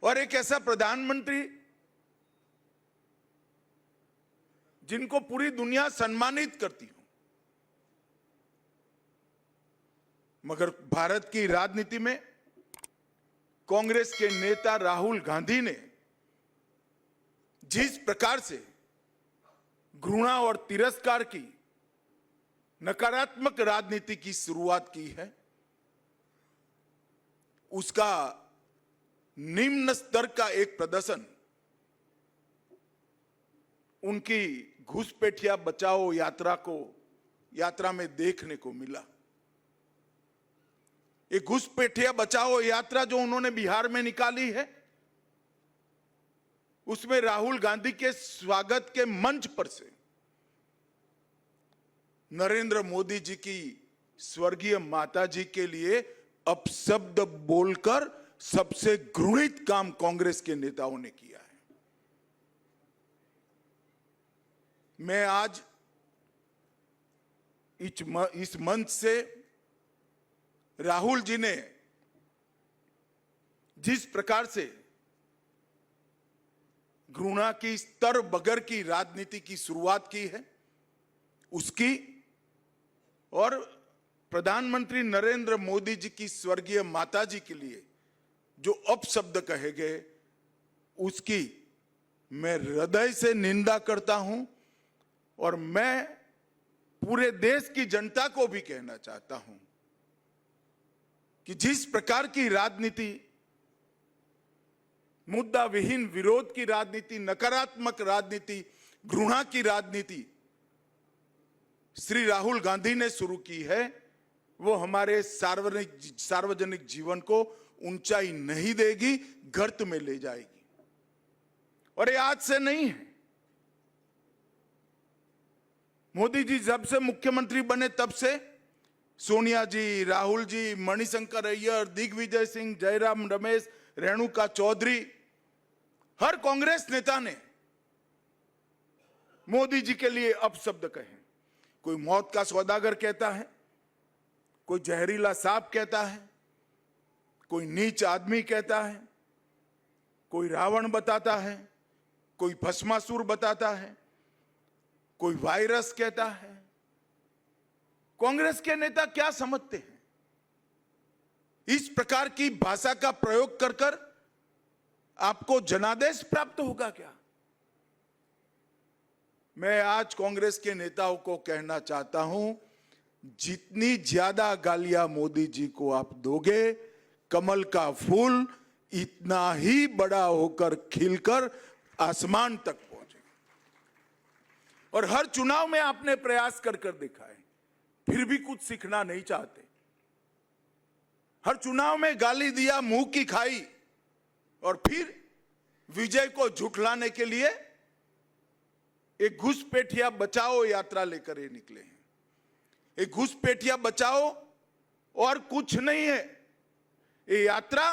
और एक ऐसा प्रधानमंत्री जिनको पूरी दुनिया सम्मानित करती हो, मगर भारत की राजनीति में कांग्रेस के नेता राहुल गांधी ने जिस प्रकार से घृणा और तिरस्कार की नकारात्मक राजनीति की शुरुआत की है, उसका निम्न स्तर का एक प्रदर्शन उनकी घुसपैठिया बचाओ यात्रा में देखने को मिला। एक घुसपैठिया बचाओ यात्रा जो उन्होंने बिहार में निकाली है, उसमें राहुल गांधी के स्वागत के मंच पर से नरेंद्र मोदी जी की स्वर्गीय माता जी के लिए अपशब्द बोलकर सबसे घृणित काम कांग्रेस के नेताओं ने किया है। मैं आज इस मंच से राहुल जी ने जिस प्रकार से घृणा की स्तर बगैर की राजनीति की शुरुआत की है, उसकी और प्रधानमंत्री नरेंद्र मोदी जी की स्वर्गीय माता जी के लिए जो अपशब्द कहे गए, उसकी मैं हृदय से निंदा करता हूं। और मैं पूरे देश की जनता को भी कहना चाहता हूं कि जिस प्रकार की राजनीति, मुद्दा विहीन विरोध की राजनीति, नकारात्मक राजनीति, घृणा की राजनीति श्री राहुल गांधी ने शुरू की है, वो हमारे सार्वजनिक जीवन को ऊंचाई नहीं देगी, गर्त में ले जाएगी। और ये आज से नहीं है। मोदी जी जब से मुख्यमंत्री बने तब से सोनिया जी, राहुल जी, मणिशंकर अय्यर, दिग्विजय सिंह, जयराम रमेश, रेणुका चौधरी, हर कांग्रेस नेता ने मोदी जी के लिए अपशब्द कहे। कोई मौत का सौदागर कहता है, कोई जहरीला सांप कहता है, कोई नीच आदमी कहता है, कोई रावण बताता है, कोई भस्मासुर बताता है, कोई वायरस कहता है। कांग्रेस के नेता क्या समझते हैं? इस प्रकार की भाषा का प्रयोग कर कर आपको जनादेश प्राप्त होगा क्या? मैं आज कांग्रेस के नेताओं को कहना चाहता हूं, जितनी ज्यादा गालियां मोदी जी को आप दोगे, कमल का फूल इतना ही बड़ा होकर खिलकर आसमान तक पहुंचेगा। और हर चुनाव में आपने प्रयास कर कर देखा है, फिर भी कुछ सीखना नहीं चाहते। हर चुनाव में गाली दिया, मुंह की खाई, और फिर विजय को झुठलाने के लिए एक घुसपैठिया बचाओ यात्रा लेकर ये निकले हैं। एक घुसपैठिया बचाओ और कुछ नहीं है। ये यात्रा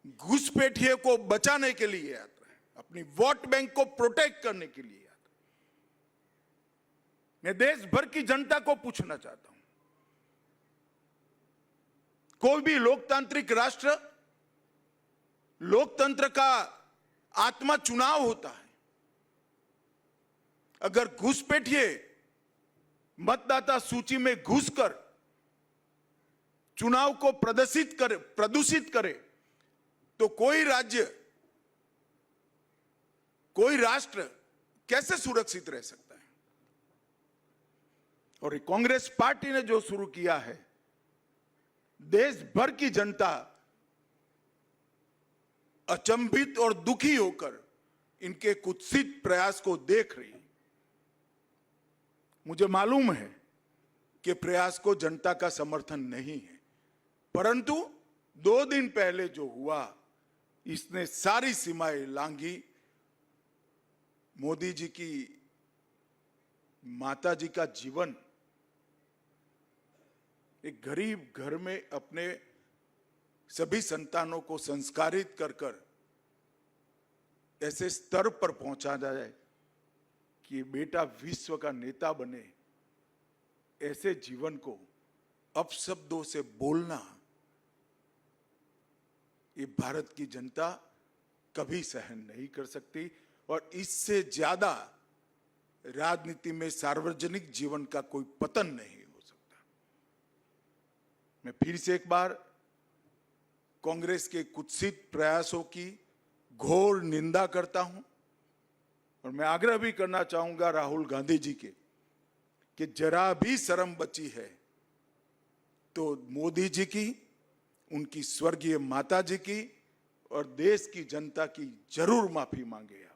घुसपैठिए को बचाने के लिए यात्रा है, अपनी वोट बैंक को प्रोटेक्ट करने के लिए यात्रा। मैं देश भर की जनता को पूछना चाहता हूं, कोई भी लोकतांत्रिक राष्ट्र, लोकतंत्र का आत्मा चुनाव होता है। अगर घुसपैठिए मतदाता सूची में घुसकर चुनाव को प्रदूषित करे तो कोई राज्य, कोई राष्ट्र कैसे सुरक्षित रह सकता है? और ये कांग्रेस पार्टी ने जो शुरू किया है, देश भर की जनता अचंभित और दुखी होकर इनके कुत्सित प्रयास को देख रही है। मुझे मालूम है कि प्रयास को जनता का समर्थन नहीं है, परंतु 2 दिन पहले जो हुआ, इसने सारी सीमाएं लांघी। मोदी जी की माता जी का जीवन, एक गरीब घर में अपने सभी संतानों को संस्कारित कर कर ऐसे स्तर पर पहुंचा जाए कि बेटा विश्व का नेता बने, ऐसे जीवन को अपशब्दों से बोलना, ये भारत की जनता कभी सहन नहीं कर सकती और इससे ज्यादा राजनीति में सार्वजनिक जीवन का कोई पतन नहीं हो सकता। मैं फिर से एक बार कांग्रेस के कुत्सित प्रयासों की घोर निंदा करता हूं और मैं आग्रह भी करना चाहूंगा राहुल गांधी जी के कि जरा भी शर्म बची है तो मोदी जी की, उनकी स्वर्गीय माता जी की और देश की जनता की जरूर माफी मांगे आप।